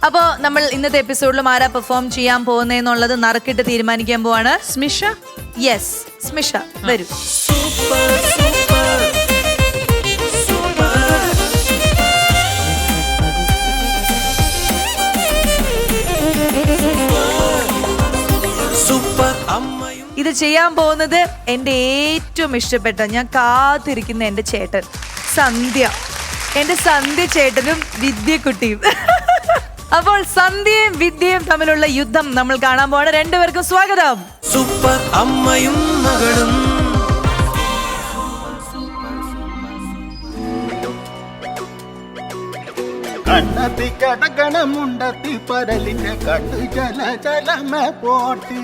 അപ്പോ നമ്മൾ ഇന്നത്തെ എപ്പിസോഡിലും ആരാ പെർഫോം ചെയ്യാൻ പോകുന്നതെന്നുള്ളത് നറുക്കിട്ട് തീരുമാനിക്കാൻ പോവാണ്. സ്മിഷ. യെസ്, സ്മിഷ വരൂ. ഇത് ചെയ്യാൻ പോകുന്നത് എൻ്റെ ഏറ്റവും ഇഷ്ടപ്പെട്ട, ഞാൻ കാത്തിരിക്കുന്ന എൻ്റെ ചേട്ടൻ സന്ധ്യ, എൻ്റെ സന്ധ്യ ചേട്ടനും വിദ്യക്കുട്ടിയും. അപ്പോൾ സന്ധ്യയും വിദ്യയും തമ്മിലുള്ള യുദ്ധം നമ്മൾ കാണാൻ പോവാണ്. രണ്ടുപേർക്കും സ്വാഗതം. സൂപ്പർ അമ്മയും മകളും. കണ്ണത്തി കടകണമുണ്ടത്തി പരലിന്റെ കട്ടു ജല ജലമ പോട്ടി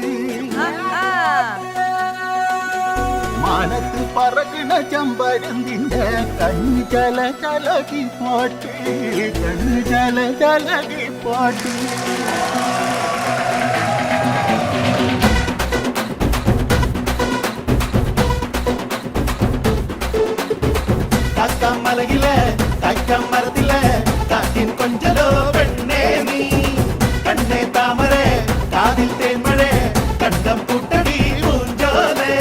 മാനത്ത് പറകണ ചമ്പരന്തിന്റെ കണ്ണു ജല ജലകി പോട്ടി കണ്ണു ജല ജലകി പോട്ടി കക്കമലയിലെ കക്കമരത്തിലെ കാറ്റിൻ കൊഞ്ചലോ പെണ്ണേ നീ കണ്ണേ താമരേ കാതിൽ തേന്മഴേ കണ്ടം കൂട്ടടി പൂഞ്ചോലേ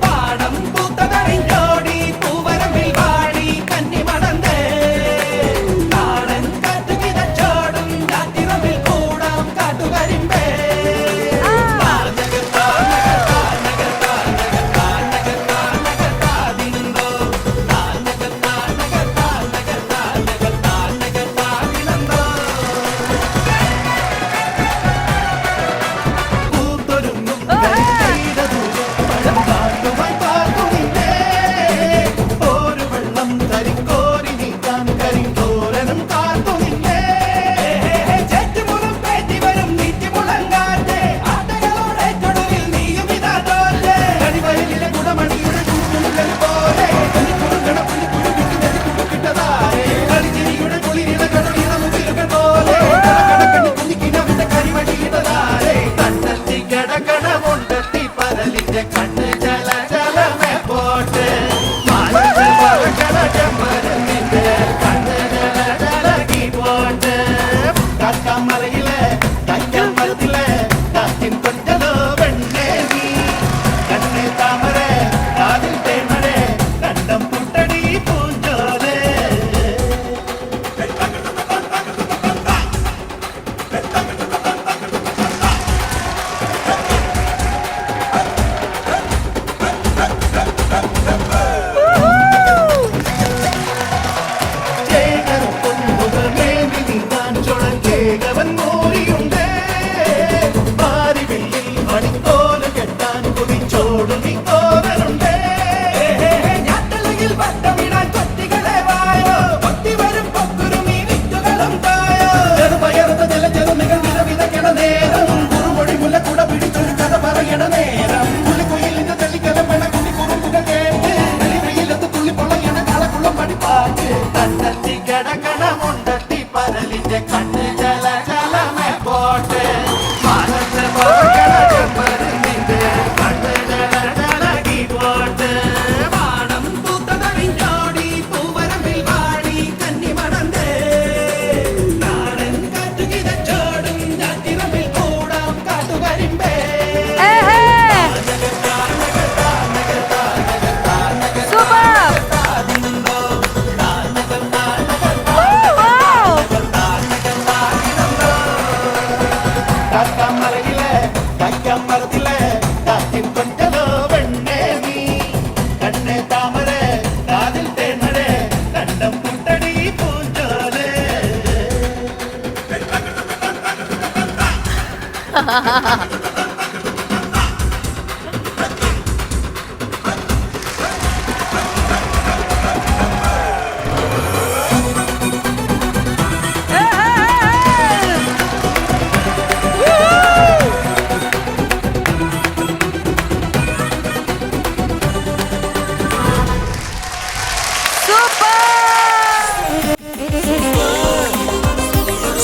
പാടം പൂത്തതറിഞ്ഞോടി പൂവരമ്പിൽ വാടി കന്നി മടന്തേ കാടൻ കാറ്റു കിതച്ചോടും കാറ്റിറമ്പിൽ കൂടാം കാട്ടുകരിമ്പേ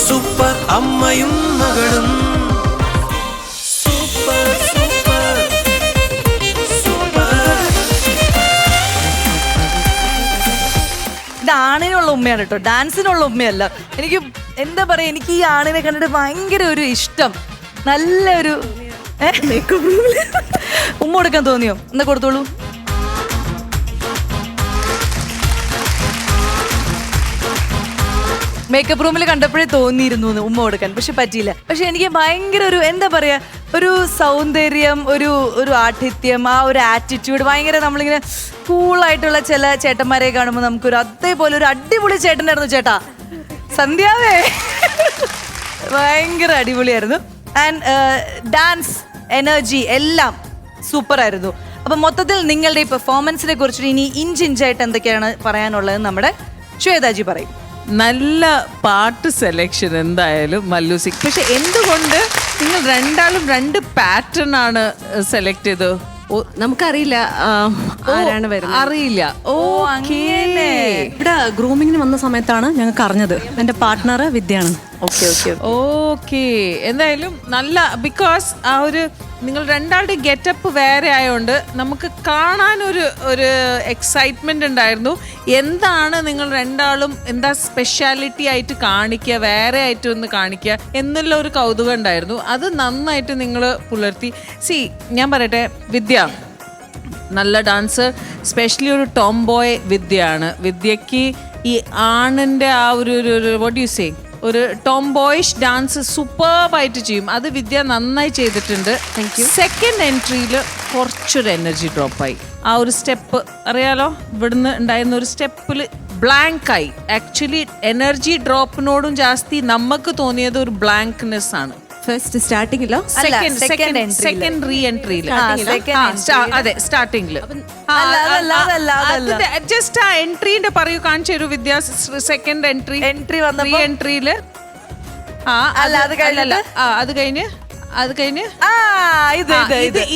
സൂപ്പർ അമ്മയും മകളും. Super super super. ഇത് ആണിനുള്ള ഉമ്മയാണ് കേട്ടോ, ഡാൻസിനുള്ള ഉമ്മയല്ല. എനിക്ക് എന്താ പറയാ, എനിക്ക് ഈ ആണിനെ കണ്ടിട്ട് ഭയങ്കര ഒരു ഇഷ്ടം, നല്ലൊരു ഉമ്മ കൊടുക്കാൻ തോന്നിയോ? എന്നാ കൊടുത്തോളൂ. മേക്കപ്പ് റൂമിൽ കണ്ടപ്പോഴേ തോന്നിയിരുന്നു ഉമ്മ കൊടുക്കാൻ, പക്ഷെ പറ്റിയില്ല. പക്ഷെ എനിക്ക് ഭയങ്കര ഒരു എന്താ പറയാ, ഒരു സൗന്ദര്യം, ഒരു ആഠിത്യം, ആ ഒരു ആറ്റിറ്റ്യൂഡ് ഭയങ്കര, നമ്മളിങ്ങനെ കൂളായിട്ടുള്ള ചില ചേട്ടന്മാരെ കാണുമ്പോൾ നമുക്കൊരു അതേപോലെ ഒരു അടിപൊളി ചേട്ടനായിരുന്നു ചേട്ടാ സന്ധ്യാവേ. ഭയങ്കര അടിപൊളിയായിരുന്നു. ആൻഡ് ഡാൻസ് എനർജി എല്ലാം സൂപ്പർ ആയിരുന്നു. അപ്പൊ മൊത്തത്തിൽ നിങ്ങളുടെ ഈ പെർഫോമൻസിനെ കുറിച്ചിട്ട് ഇനി ഇഞ്ചായിട്ട് എന്തൊക്കെയാണ് പറയാനുള്ളത് നമ്മുടെ ശ്വേതാജി പറയും. നല്ല പാട്ട് സെലക്ഷൻ എന്തായാലും മല്ലൂസിക്. പക്ഷെ എന്തുകൊണ്ട് നിങ്ങൾ രണ്ടാളും രണ്ട് പാറ്റേൺ ആണ് സെലക്ട് ചെയ്തത്? നമുക്കറിയില്ല ആരാണ് വരുന്നത്, അറിയില്ല. അങ്ങനെ. ഇവിടെ ഗ്രൂമിങ്ങിന് വന്ന സമയത്താണ് ഞങ്ങൾക്ക് അറിഞ്ഞത് എന്റെ പാർട്ട്ണർ വിദ്യയാണ്. ഓക്കെ, എന്തായാലും നല്ല, ബിക്കോസ് ആ ഒരു നിങ്ങൾ രണ്ടാളുടെ ഗെറ്റപ്പ് വേറെ ആയതുകൊണ്ട് നമുക്ക് കാണാൻ ഒരു എക്സൈറ്റ്മെന്റ് ഉണ്ടായിരുന്നു. എന്താണ് നിങ്ങൾ രണ്ടാളും എന്താ സ്പെഷ്യാലിറ്റി ആയിട്ട് കാണിക്കുക, വേറെ ആയിട്ട് ഒന്ന് കാണിക്കുക എന്നുള്ള ഒരു കൗതുകം ഉണ്ടായിരുന്നു. അത് നന്നായിട്ട് നിങ്ങൾ പുലർത്തി. ഞാൻ പറയട്ടെ, വിദ്യ നല്ല ഡാൻസർ, സ്പെഷ്യലി ഒരു ടോംബോയ് വിദ്യയാണ്. വിദ്യക്ക് ഈ ആണിൻ്റെ ആ ഒരു വാട്ട് യു സേ, ഒരു ടോംബോയിഷ് ഡാൻസ് സൂപ്പർബായിട്ട് ചെയ്യും. അത് വിദ്യ നന്നായി ചെയ്തിട്ടുണ്ട്. സെക്കൻഡ് എൻട്രിയിൽ കുറച്ചൊരു എനർജി ഡ്രോപ്പായി. ആ ഒരു സ്റ്റെപ്പ് അറിയാലോ, ഇവിടുന്ന് ഉണ്ടായിരുന്ന ഒരു സ്റ്റെപ്പിൽ ബ്ലാങ്ക് ആയി. ആക്ച്വലി എനർജി ഡ്രോപ്പിനോടും ജാസ്തി നമുക്ക് തോന്നിയത് ഒരു ബ്ലാങ്ക്നെസ് ആണ്. ഫസ്റ്റ് സ്റ്റാർട്ടിങ്ങിലോ സെക്കൻഡ് റീ എൻട്രിയില്, അതെ സ്റ്റാർട്ടിങ്ങില്. ജസ്റ്റ് ആ എൻട്രീന്റെ പറയൂ, കാണിച്ചു തരൂ വിദ്യ. സെക്കൻഡ് എൻട്രി റീ എൻട്രിയില് അത് കഴിഞ്ഞ്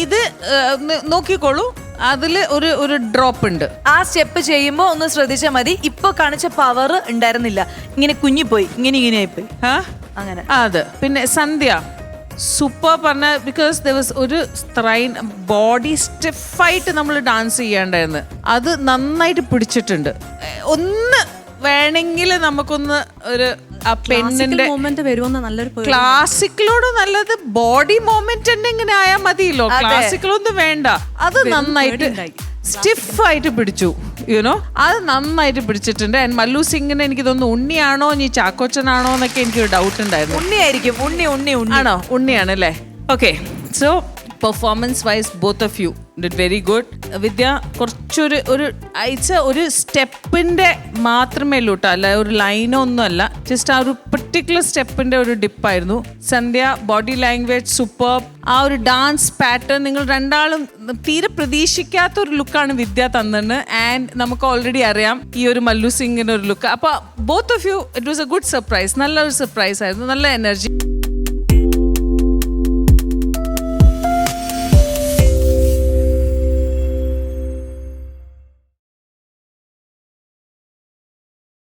ഇത് നോക്കിക്കോളൂ, അതില് ഒരു ഡ്രോപ്പ് ഉണ്ട്. ആ സ്റ്റെപ്പ് ചെയ്യുമ്പോ ഒന്ന് ശ്രദ്ധിച്ചാൽ മതി. ഇപ്പൊ കാണിച്ച പവർ ഉണ്ടായിരുന്നില്ല, ഇങ്ങനെ കുഞ്ഞിപ്പോയി, ഇങ്ങനെ ആയിപ്പോയി. അങ്ങനെ അത് പിന്നെ സന്ധ്യ സൂപ്പർ പറഞ്ഞ, ബിക്കോസ് ദർ വാസ് ഒരു ബോഡി സ്റ്റിഫായിട്ട് നമ്മൾ ഡാൻസ് ചെയ്യാണ്ടായിരുന്നു. അത് നന്നായിട്ട് പിടിച്ചിട്ടുണ്ട്. ഒന്ന് വേണമെങ്കിൽ നമുക്കൊന്ന് ഒരു ആ പെണ്ണിന്റെ മൊമെന്റ് വരുമെന്ന് നല്ലൊരു ക്ലാസിക്കലോട് നല്ലത് ബോഡി മൊമെന്റ് തന്നെ ഇങ്ങനെ ആയാൽ മതിയല്ലോ, ക്ലാസിക്കലൊന്നും വേണ്ട. അത് നന്നായിട്ട് സ്റ്റിഫായിട്ട് പിടിച്ചു, യുനോ, അത് നന്നായിട്ട് പിടിച്ചിട്ടുണ്ട്. ആൻഡ് മല്ലു സിംഗിന് എനിക്ക് തോന്നുന്നു ഉണ്ണിയാണോ ഇനി ചാക്കോച്ചനാണോ എന്നൊക്കെ എനിക്കൊരു ഡൗട്ട് ഉണ്ടായിരുന്നു. ഉണ്ണിയായിരിക്കും, ഉണ്ണി ആണോ? ഉണ്ണിയാണ് അല്ലേ? Okay, so performance wise both of you did very good. Vidya കുറച്ചൊരു ഒരു സ്റ്റെപ്പിന്റെ മാത്രമേ ഉള്ളൂ കേട്ടോ, അല്ല ഒരു ലൈനോ ഒന്നും അല്ല, ജസ്റ്റ് ആ ഒരു പെർട്ടിക്കുലർ സ്റ്റെപ്പിന്റെ ഒരു ഡിപ്പായിരുന്നു. സന്ധ്യ ബോഡി ലാംഗ്വേജ് സൂപ്പർ. ആ ഒരു ഡാൻസ് പാറ്റേൺ നിങ്ങൾ രണ്ടാളും തീരെ പ്രതീക്ഷിക്കാത്ത ഒരു ലുക്കാണ് വിദ്യ തന്നത്. ആൻഡ് നമുക്ക് ഓൾറെഡി അറിയാം ഈ ഒരു മല്ലു സിംഗിന്റെ ഒരു ലുക്ക്. അപ്പൊ both of you it was A good surprise, നല്ലൊരു സർപ്രൈസ് ആയിരുന്നു, നല്ല എനർജി.